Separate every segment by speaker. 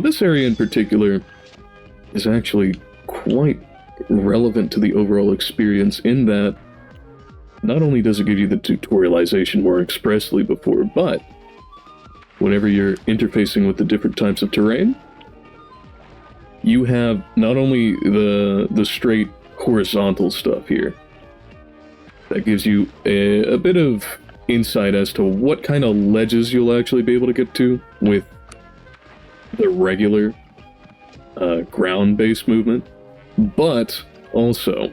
Speaker 1: This area in particular is actually quite relevant to the overall experience in that not only does it give you the tutorialization more expressly before, but whenever you're interfacing with the different types of terrain, you have not only the straight horizontal stuff here that gives you a bit of insight as to what kind of ledges you'll actually be able to get to with the regular ground-based movement, but also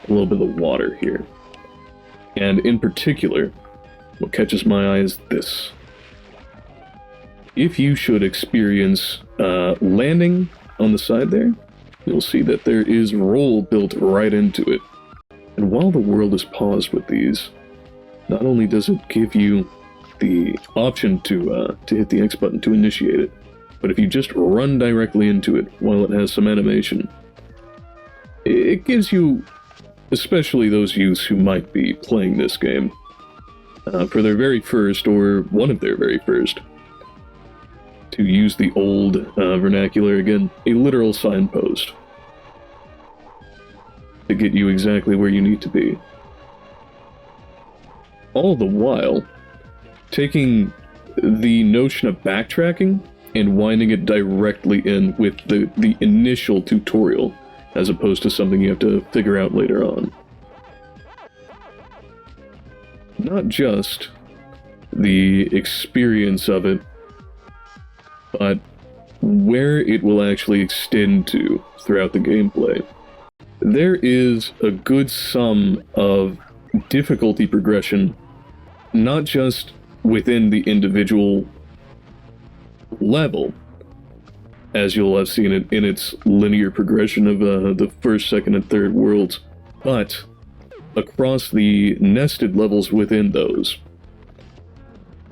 Speaker 1: a little bit of water here. And in particular, what catches my eye is this. If you should experience landing on the side there, you'll see that there is roll built right into it. And while the world is paused with these, not only does it give you the option to hit the X button to initiate it, but if you just run directly into it while it has some animation, it gives you, especially those youths who might be playing this game, for their very first, or one of their very first, to use the old vernacular again, a literal signpost to get you exactly where you need to be. All the while, taking the notion of backtracking and winding it directly in with the initial tutorial, as opposed to something you have to figure out later on. Not just the experience of it, but where it will actually extend to throughout the gameplay. There is a good sum of difficulty progression, not just within the individual level, as you'll have seen it in its linear progression of the first, second, and third worlds, but across the nested levels within those.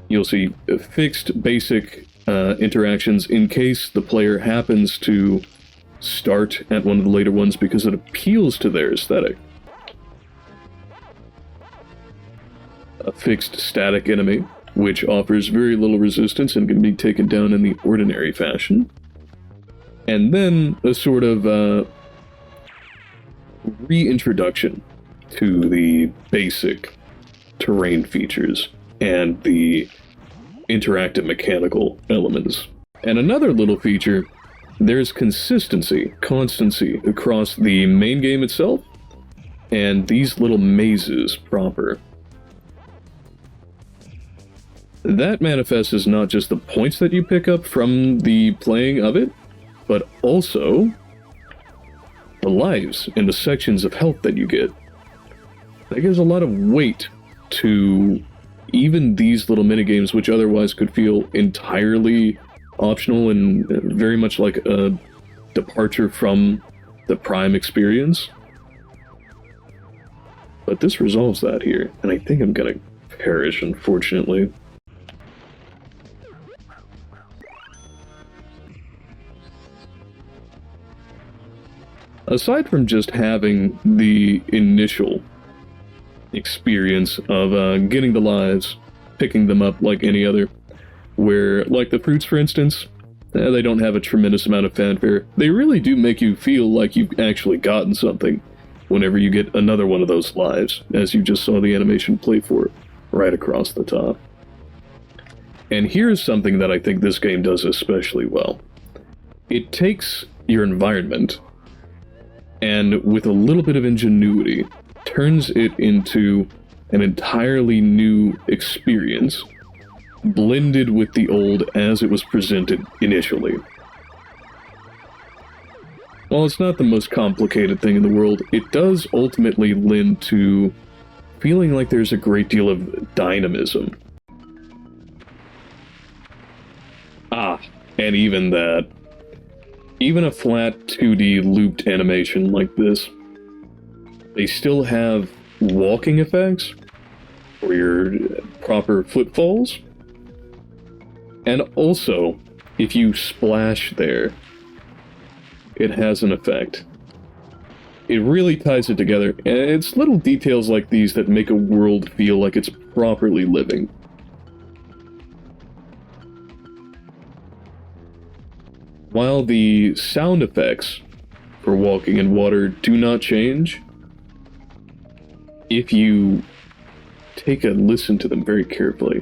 Speaker 1: You'll see fixed basic interactions in case the player happens to start at one of the later ones because it appeals to their aesthetic. A fixed static enemy, which offers very little resistance and can be taken down in the ordinary fashion. And then a sort of reintroduction to the basic terrain features and the interactive mechanical elements. And another little feature, there's consistency, constancy across the main game itself and these little mazes proper. That manifests as not just the points that you pick up from the playing of it, but also the lives and the sections of health that you get. That gives a lot of weight to even these little minigames, which otherwise could feel entirely optional and very much like a departure from the Prime experience. But this resolves that here, and I think I'm gonna perish, unfortunately. Aside from just having the initial experience of getting the lives, picking them up like any other, where, like the fruits for instance, they don't have a tremendous amount of fanfare. They really do make you feel like you've actually gotten something whenever you get another one of those lives, as you just saw the animation play for right across the top. And here's something that I think this game does especially well. It takes your environment and with a little bit of ingenuity, turns it into an entirely new experience, blended with the old as it was presented initially. While it's not the most complicated thing in the world, it does ultimately lend to feeling like there's a great deal of dynamism. And even that. Even a flat 2D looped animation like this, they still have walking effects for your proper footfalls. And also, if you splash there, it has an effect. It really ties it together, and it's little details like these that make a world feel like it's properly living. While the sound effects for walking in water do not change, if you take a listen to them very carefully,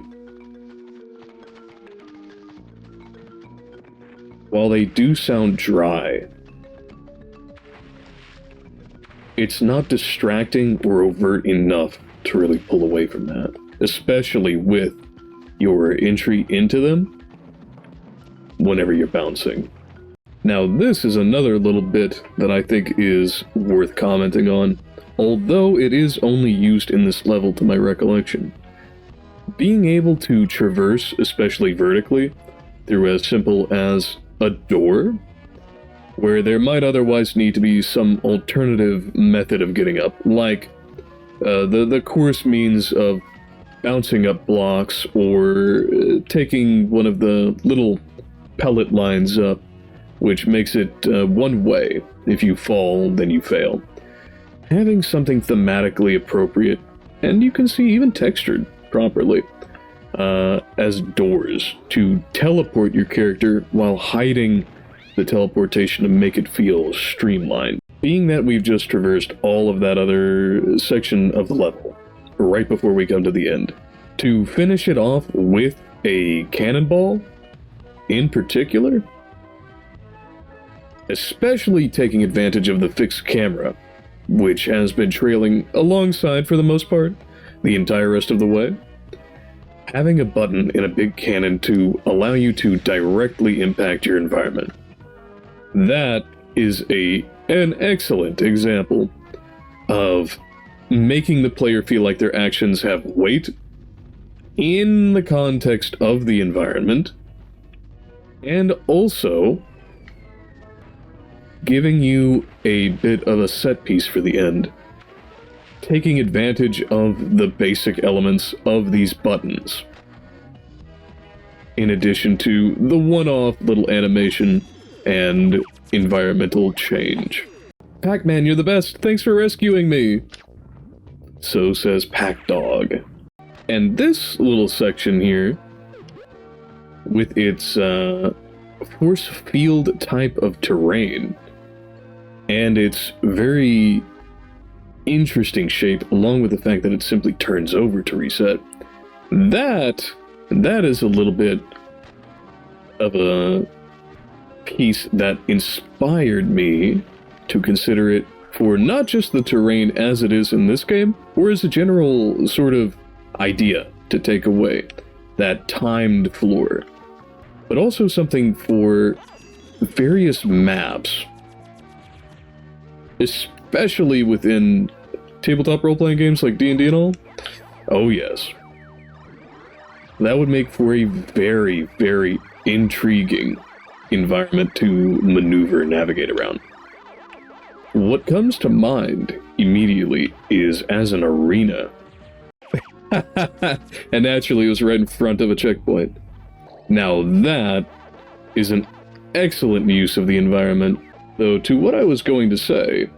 Speaker 1: while they do sound dry, it's not distracting or overt enough to really pull away from that, especially with your entry into them whenever you're bouncing. Now, this is another little bit that I think is worth commenting on, although it is only used in this level to my recollection. Being able to traverse, especially vertically, through as simple as a door, where there might otherwise need to be some alternative method of getting up, like the coarse means of bouncing up blocks or taking one of the little pellet lines up, which makes it one way. If you fall, then you fail. Having something thematically appropriate, and you can see even textured properly, as doors to teleport your character while hiding the teleportation to make it feel streamlined. Being that we've just traversed all of that other section of the level, right before we come to the end, to finish it off with a cannonball, in particular, especially taking advantage of the fixed camera, which has been trailing alongside for the most part, the entire rest of the way, having a button in a big cannon to allow you to directly impact your environment. That is an excellent example of making the player feel like their actions have weight in the context of the environment, and also giving you a bit of a set piece for the end, taking advantage of the basic elements of these buttons, in addition to the one-off little animation and environmental change. Pac-Man, you're the best. Thanks for rescuing me. So says Pac-Dog. And this little section here, with its force field type of terrain, and its very interesting shape, along with the fact that it simply turns over to reset, that is a little bit of a piece that inspired me to consider it for not just the terrain as it is in this game, or as a general sort of idea to take away, that timed floor, but also something for various maps, especially within tabletop role-playing games like D&D and all. Oh yes. That would make for a very, very intriguing environment to maneuver and navigate around. What comes to mind immediately is as an arena. And naturally it was right in front of a checkpoint. Now that is an excellent use of the environment, though to what I was going to say,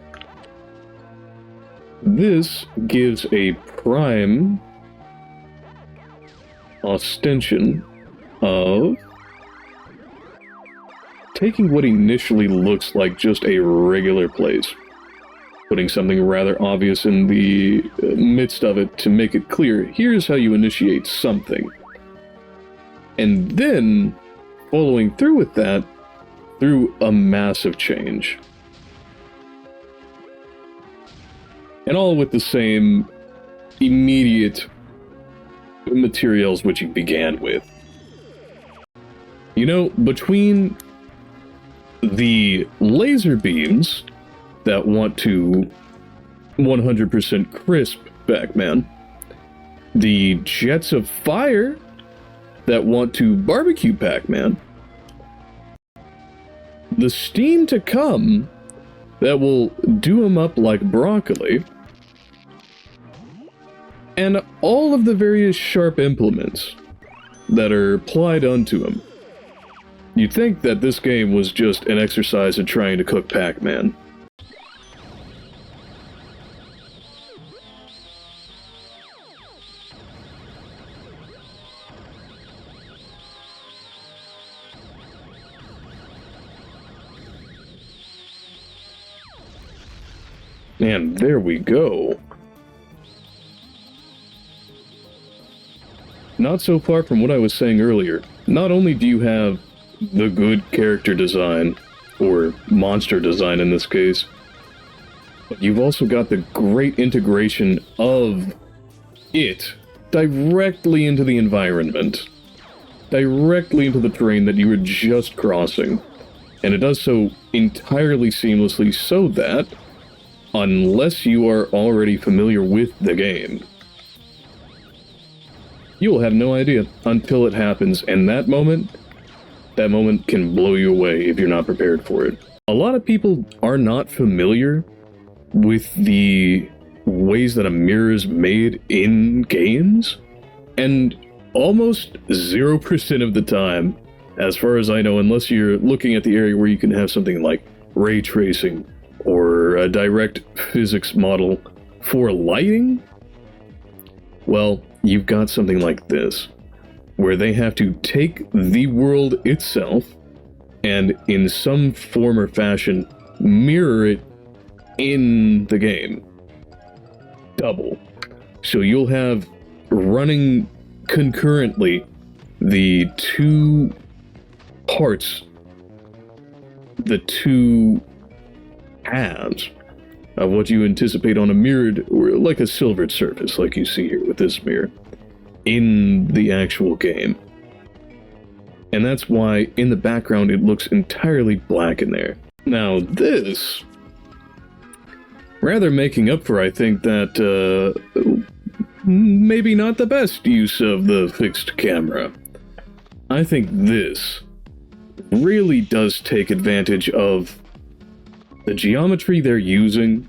Speaker 1: this gives a prime ostension of taking what initially looks like just a regular place, putting something rather obvious in the midst of it to make it clear, here's how you initiate something. And then following through with that through a massive change. And all with the same immediate materials which you began with. You know, between the laser beams that want to 100% crisp Pac-Man, the jets of fire that want to barbecue Pac-Man, the steam to come that will do him up like broccoli, and all of the various sharp implements that are applied onto him. You'd think that this game was just an exercise in trying to cook Pac-Man. And there we go. Not so far from what I was saying earlier. Not only do you have the good character design, or monster design in this case, but you've also got the great integration of it directly into the environment. Directly into the terrain that you were just crossing. And it does so entirely seamlessly so that, unless you are already familiar with the game, you will have no idea until it happens, and that moment can blow you away if you're not prepared for it. A lot of people are not familiar with the ways that a mirror is made in games, and almost 0% of the time, as far as I know, unless you're looking at the area where you can have something like ray tracing or a direct physics model for lighting, well, you've got something like this, where they have to take the world itself and in some form or fashion mirror it in the game. Double. So you'll have running concurrently the two parts, the two halves of what you anticipate on a mirrored, or like a silvered surface, like you see here with this mirror, in the actual game. And that's why in the background it looks entirely black in there. Now this, rather making up for, I think, that maybe not the best use of the fixed camera. I think this really does take advantage of the geometry they're using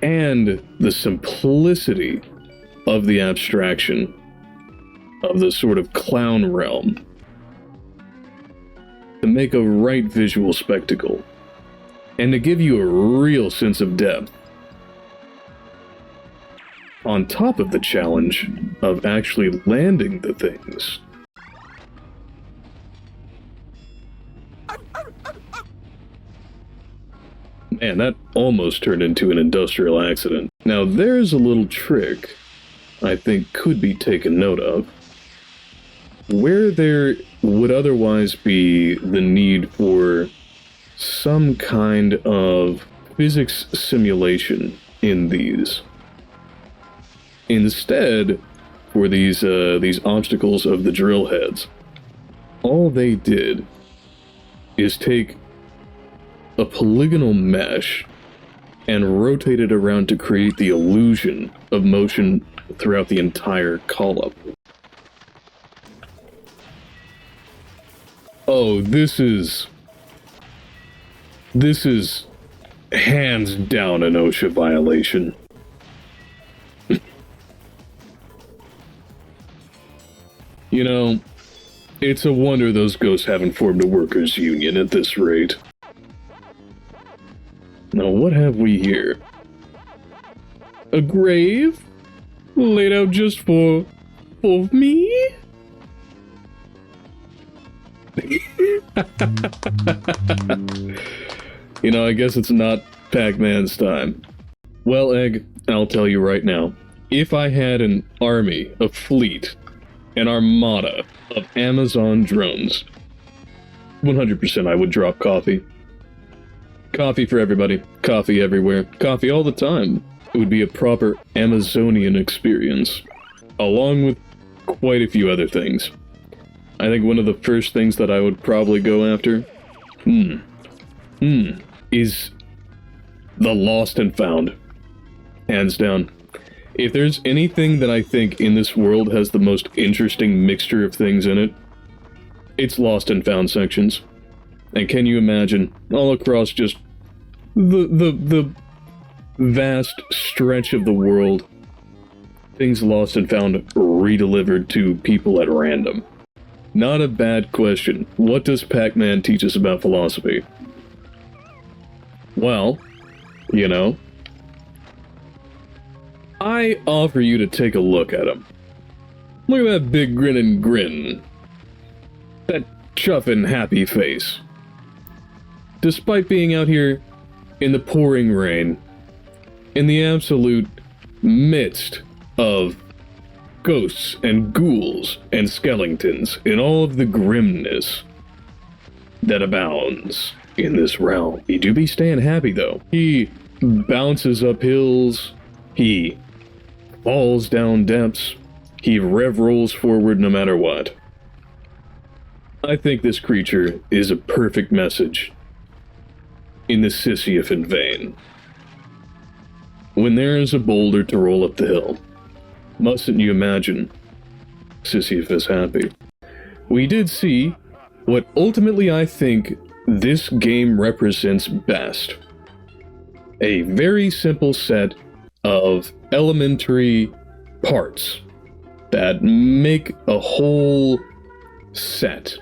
Speaker 1: and the simplicity of the abstraction of the sort of clown realm to make a right visual spectacle and to give you a real sense of depth, on top of the challenge of actually landing the things. Man, that almost turned into an industrial accident. Now there's a little trick I think could be taken note of. Where there would otherwise be the need for some kind of physics simulation in these, instead, for these obstacles of the drill heads, all they did is take a polygonal mesh and rotate it around to create the illusion of motion throughout the entire column. Oh, this is hands down an OSHA violation. You know, it's a wonder those ghosts haven't formed a workers' union at this rate. Now, what have we here? A grave? Laid out just for me? You know, I guess it's not Pac-Man's time. Well, Egg, I'll tell you right now. If I had an army, a fleet, an armada of Amazon drones, 100% I would drop coffee. Coffee for everybody. Coffee everywhere. Coffee all the time. It would be a proper Amazonian experience. Along with quite a few other things. I think one of the first things that I would probably go after is the lost and found. Hands down. If there's anything that I think in this world has the most interesting mixture of things in it, it's lost and found sections. And can you imagine, all across just the vast stretch of the world, things lost and found redelivered to people at random? Not a bad question. What does Pac-Man teach us about philosophy? Well, you know, I offer you to take a look at him. Look at that big grinning grin. That chuffin' happy face. Despite being out here in the pouring rain, in the absolute midst of ghosts and ghouls and skeletons, in all of the grimness that abounds in this realm. He do be staying happy though. He bounces up hills, he falls down depths, he rev rolls forward no matter what. I think this creature is a perfect message in the Sisyphean vein. When there is a boulder to roll up the hill, mustn't you imagine Sisyphus happy? We did see what ultimately I think this game represents best. A very simple set of elementary parts that make a whole set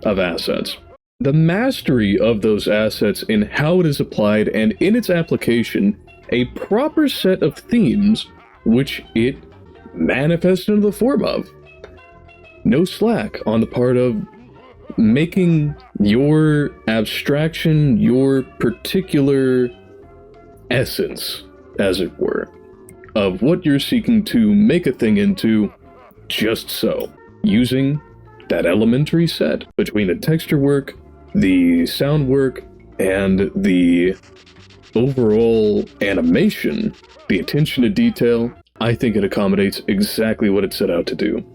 Speaker 1: of assets. The mastery of those assets in how it is applied and in its application, a proper set of themes which it manifests into the form of. No slack on the part of making your abstraction, your particular essence, as it were, of what you're seeking to make a thing into just so, using that elementary set between the texture work, the sound work, and the overall animation, the attention to detail. I think it accommodates exactly what it set out to do.